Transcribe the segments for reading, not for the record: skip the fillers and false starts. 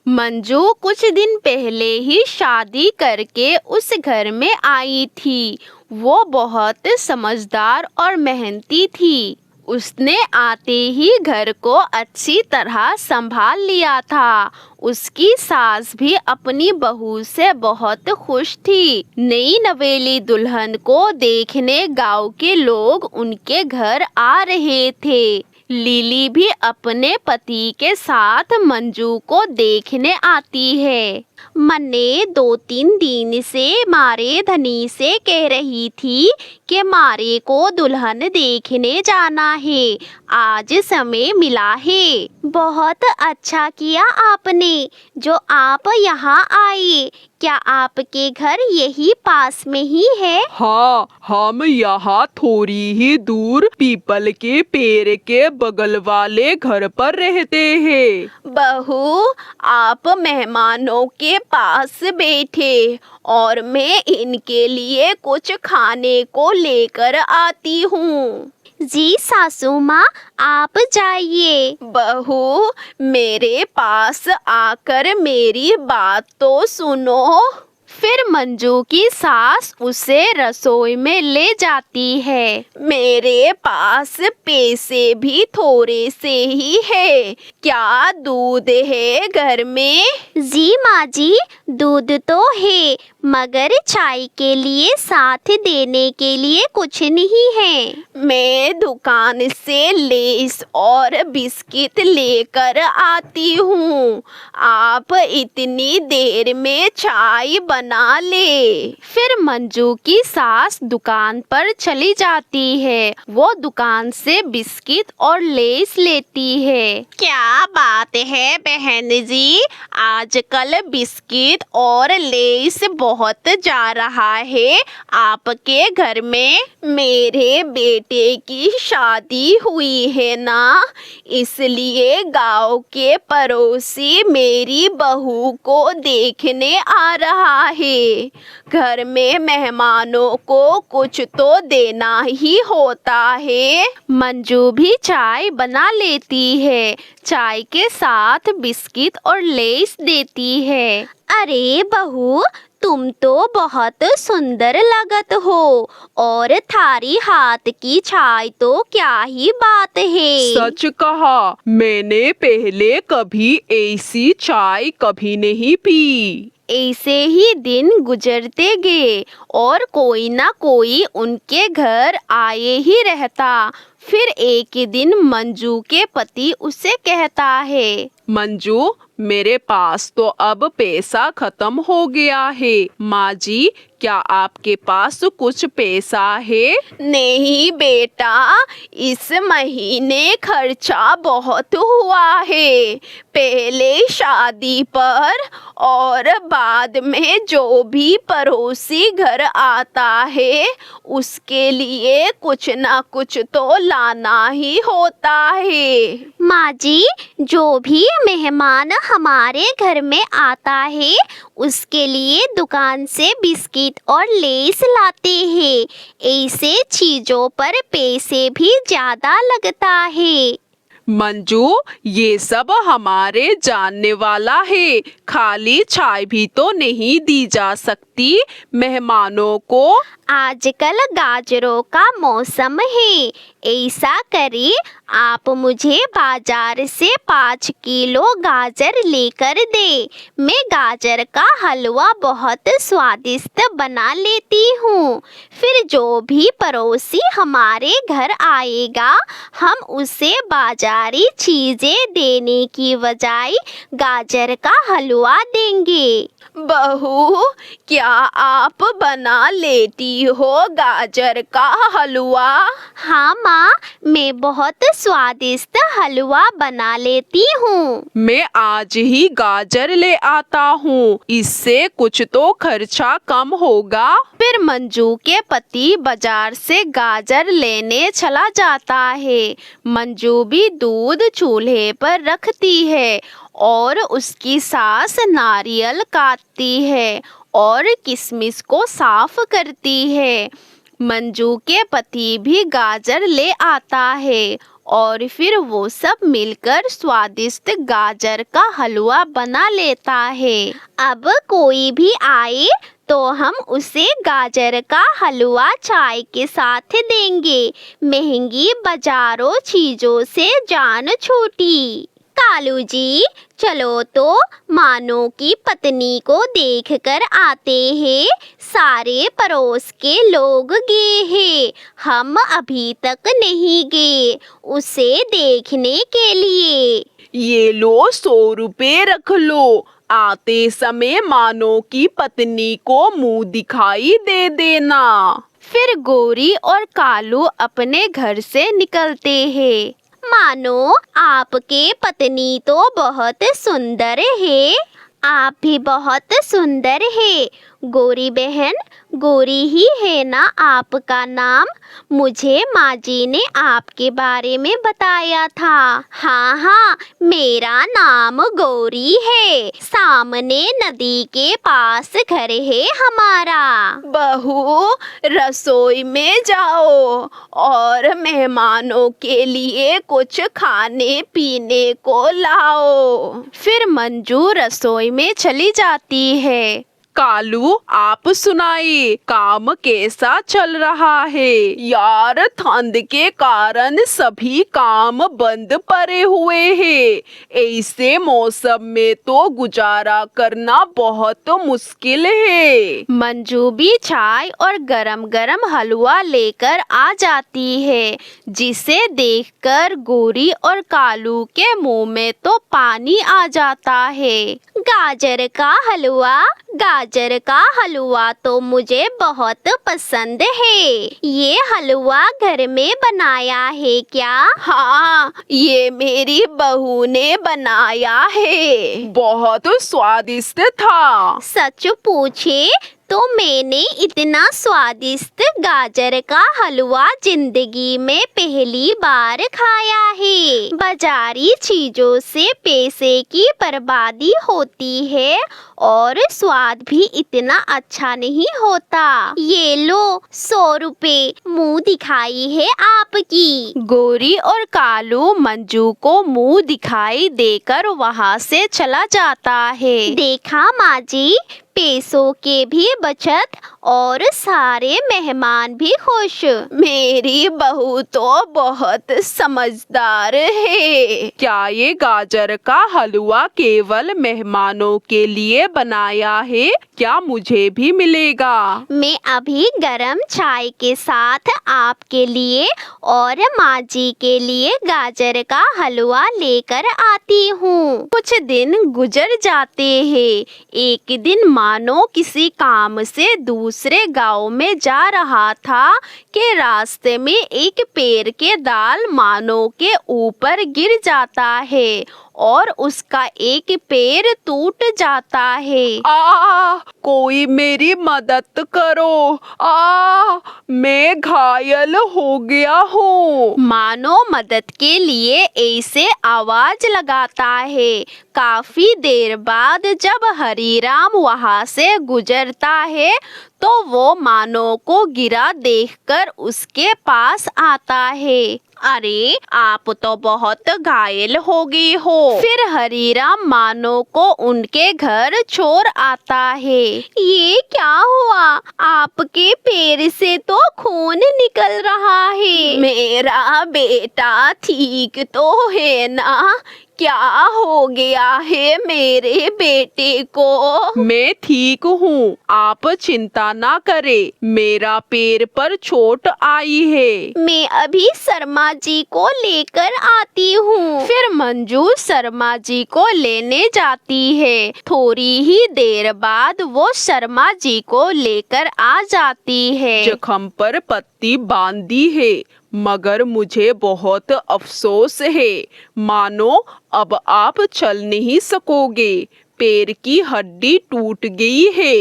मंजू कुछ दिन पहले ही शादी करके उस घर में आई थी। वो बहुत समझदार और मेहनती थी। उसने आते ही घर को अच्छी तरह संभाल लिया था। उसकी सास भी अपनी बहू से बहुत खुश थी। नई नवेली दुल्हन को देखने गांव के लोग उनके घर आ रहे थे। लिली भी अपने पति के साथ मंजू को देखने आती है। मन्ने 2-3 दिन से मारे धनी से कह रही थी कि मारे को दुल्हन देखने जाना है। आज समय मिला है। बहुत अच्छा किया आपने जो आप यहाँ आए। क्या आपके घर यही पास में ही है? हाँ, हम यहाँ थोड़ी ही दूर पीपल के पेड़ के बगल वाले घर पर रहते हैं। बहू, आप मेहमानों के पास बैठे और मैं इनके लिए कुछ खाने को लेकर आती हूँ। जी सासू माँ, आप जाइए। बहू, मेरे पास आकर मेरी बात तो सुनो। फिर मंजू की सास उसे रसोई में ले जाती है। मेरे पास पैसे भी थोड़े से ही है। क्या दूध है घर में? जी माँ जी, दूध तो है, मगर चाय के लिए साथ देने के लिए कुछ नहीं है। मैं दुकान से लेस और बिस्किट लेकर आती हूँ। आप इतनी देर में चाय बना ले। फिर मंजू की सास दुकान पर चली जाती है। वो दुकान से बिस्किट और लेस लेती है। क्या बात है बहन जी, आजकल बिस्किट और लेस बहुत जा रहा है आपके घर में। मेरे बेटे की शादी हुई है ना, इसलिए गांव के पड़ोसी मेरी बहू को देखने आ रहा है। घर में मेहमानों को कुछ तो देना ही होता है। मंजू भी चाय बना लेती है। चाय के साथ बिस्किट और लेस देती है। अरे बहू, तुम तो बहुत सुंदर लगत हो और थारी हाथ की चाय तो क्या ही बात है। सच कहा, मैंने पहले कभी ऐसी चाय कभी नहीं पी। ऐसे ही दिन गुजरते गए और कोई ना कोई उनके घर आए ही रहता। फिर एक दिन मंजू के पति उसे कहता है, मंजू, मेरे पास तो अब पैसा खत्म हो गया है। माँ जी, क्या आपके पास कुछ पैसा है? नहीं बेटा, इस महीने खर्चा बहुत हुआ है। पहले शादी पर और बाद में जो भी पड़ोसी घर आता है उसके लिए कुछ ना कुछ तो लाना ही होता है। माँ जी, जो भी मेहमान हमारे घर में आता है उसके लिए दुकान से बिस्किट और लेस लाते हैं। ऐसे चीजों पर पैसे भी ज्यादा लगता है। मंजू, ये सब हमारे जानने वाला है। खाली चाय भी तो नहीं दी जा सकती मेहमानों को। आजकल गाजरों का मौसम है। ऐसा करिए, आप मुझे बाजार से 5 किलो गाजर लेकर दे। मैं गाजर का हलवा बहुत स्वादिष्ट बना लेती हूँ। फिर जो भी पड़ोसी हमारे घर आएगा हम उसे बाजारी चीजें देने की बजाय गाजर का हलवा देंगे। बहू, क्या आप बना लेती हो गाजर का हलवा? हाँ माँ, मैं बहुत स्वादिष्ट हलवा बना लेती हूँ। मैं आज ही गाजर ले आता हूँ, इससे कुछ तो खर्चा कम होगा। फिर मंजू के पति बाजार से गाजर लेने चला जाता है। मंजू भी दूध चूल्हे पर रखती है और उसकी सास नारियल काटती है और किशमिश को साफ करती है। मंजू के पति भी गाजर ले आता है और फिर वो सब मिलकर स्वादिष्ट गाजर का हलवा बना लेता है। अब कोई भी आए तो हम उसे गाजर का हलवा चाय के साथ देंगे। महंगी बाजारों चीजों से जान छूटी। कालू जी, चलो तो मानो की पत्नी को देखकर आते हैं। सारे पड़ोस के लोग गए हैं, हम अभी तक नहीं गए उसे देखने के लिए। ये लो 100 रुपए रख लो। आते समय मानो की पत्नी को मुंह दिखाई दे देना। फिर गौरी और कालू अपने घर से निकलते हैं। मानो, आपके पत्नी तो बहुत सुंदर है। आप भी बहुत सुंदर है। गौरी बहन, गौरी ही है ना आपका नाम? मुझे माँ जी ने आपके बारे में बताया था। हाँ हाँ, मेरा नाम गौरी है। सामने नदी के पास घर है हमारा। बहू, रसोई में जाओ और मेहमानों के लिए कुछ खाने पीने को लाओ। फिर मंजू रसोई में चली जाती है। कालू, आप सुनाइए, काम कैसा चल रहा है? यार, ठंड के कारण सभी काम बंद पड़े हुए हैं। ऐसे मौसम में तो गुजारा करना बहुत मुश्किल है। मंजू भी चाय और गरम गरम हलवा लेकर आ जाती है, जिसे देखकर गौरी और कालू के मुंह में तो पानी आ जाता है। गाजर का हलवा, गाजर का हलवा तो मुझे बहुत पसंद है। ये हलवा घर में बनाया है क्या? हाँ, ये मेरी बहू ने बनाया है। बहुत स्वादिष्ट था। सच पूछे तो मैंने इतना स्वादिष्ट गाजर का हलवा जिंदगी में पहली बार खाया है। बाजारी चीजों से पैसे की बर्बादी होती है और स्वाद भी इतना अच्छा नहीं होता। ये लो 100 रुपए, मुंह दिखाई है आपकी। गौरी और कालू मंजू को मुंह दिखाई देकर वहाँ से चला जाता है। देखा माँ जी, पैसों के भी बचत और सारे मेहमान भी खुश। मेरी बहू तो बहुत समझदार है। क्या ये गाजर का हलवा केवल मेहमानों के लिए बनाया है? क्या मुझे भी मिलेगा? मैं अभी गरम चाय के साथ आपके लिए और माँ जी के लिए गाजर का हलवा लेकर आती हूँ। कुछ दिन गुजर जाते हैं। एक दिन मानो किसी काम से दूसरे गांव में जा रहा था कि रास्ते में एक पेड़ के डाल मानो के ऊपर गिर जाता है और उसका एक पैर टूट जाता है। कोई मेरी मदद करो। मैं घायल हो गया हूँ। मानो मदद के लिए ऐसे आवाज लगाता है। काफी देर बाद जब हरीराम वहाँ से गुजरता है तो वो मानो को गिरा देखकर उसके पास आता है। अरे, आप तो बहुत घायल हो गई हो। फिर हरीराम मानो को उनके घर छोड़ आता है। ये क्या हुआ? आपके पैर से तो खून निकल रहा है। मेरा बेटा ठीक तो है ना? क्या हो गया है मेरे बेटे को? मैं ठीक हूँ, आप चिंता ना करें। मेरा पैर पर चोट आई है। मैं अभी शर्मा जी को लेकर आती हूँ। फिर मंजू शर्मा जी को लेने जाती है। थोड़ी ही देर बाद वो शर्मा जी को लेकर आ जाती है। जख्म पर पट्टी बांधी है, मगर मुझे बहुत अफसोस है। मानो अब आप चल नहीं सकोगे। पैर की हड्डी टूट गई है।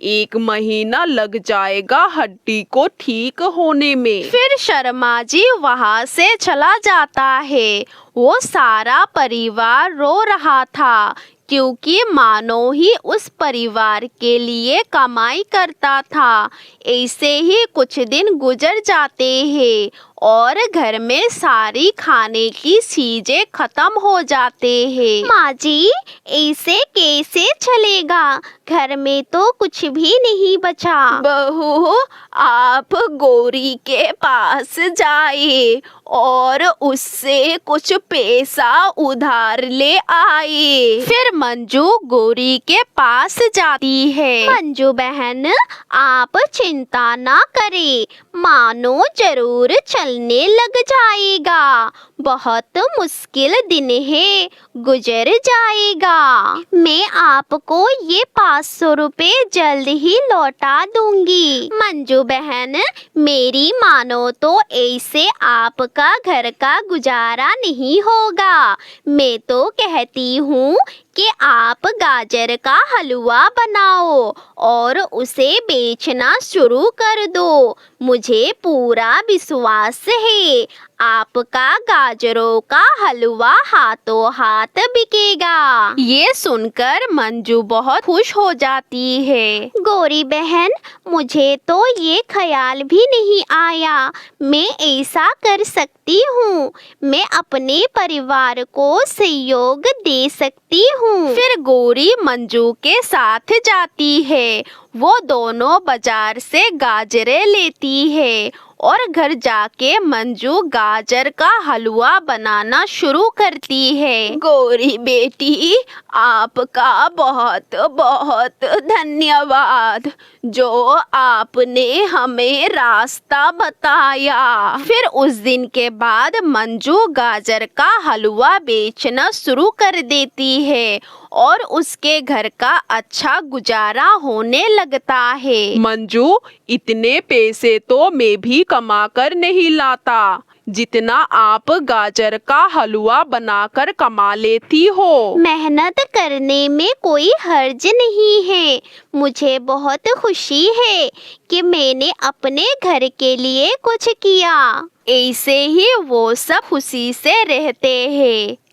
1 महीना लग जाएगा हड्डी को ठीक होने में। फिर शर्मा जी वहाँ से चला जाता है। वो सारा परिवार रो रहा था क्योंकि मानो ही उस परिवार के लिए कमाई करता था। ऐसे ही कुछ दिन गुजर जाते हैं और घर में सारी खाने की चीजें खत्म हो जाते हैं। माँ जी, ऐसे कैसे चलेगा? घर में तो कुछ भी नहीं बचा। बहू, आप गौरी के पास जाइए और उससे कुछ पैसा उधार ले आए। फिर मंजू गौरी के पास जाती है। मंजू बहन, आप चिंता ना करें, मानो जरूर चलने लग जाएगा। बहुत मुश्किल दिन है, गुजर जाएगा। मैं आपको ये 500 रुपए जल्द ही लौटा दूंगी। मंजू बहन, मेरी मानो तो ऐसे आपका घर का गुजारा नहीं होगा। मैं तो कहती हूँ कि आप गाजर का हलवा बनाओ और उसे बेचना शुरू कर दो। मुझे पूरा विश्वास है आपका गाजरों का हलवा हाथों हाथ बिकेगा। ये सुनकर मंजू बहुत खुश हो जाती है। गौरी बहन, मुझे तो ये ख्याल भी नहीं आया मैं ऐसा कर सकती हूँ। मैं अपने परिवार को सहयोग दे सकती हूँ। फिर गौरी मंजू के साथ जाती है। वो दोनों बाजार से गाजरें लेती है और घर जाके मंजू गाजर का हलवा बनाना शुरू करती है। गौरी बेटी, आपका बहुत बहुत धन्यवाद जो आपने हमें रास्ता बताया। फिर उस दिन के बाद मंजू गाजर का हलवा बेचना शुरू कर देती है और उसके घर का अच्छा गुजारा होने लगता है। मंजू, इतने पैसे तो मैं भी कमा कर नहीं लाता जितना आप गाजर का हलवा बनाकर कमा लेती हो। मेहनत करने में कोई हर्ज नहीं है। मुझे बहुत खुशी है कि मैंने अपने घर के लिए कुछ किया। ऐसे ही वो सब खुशी से रहते हैं।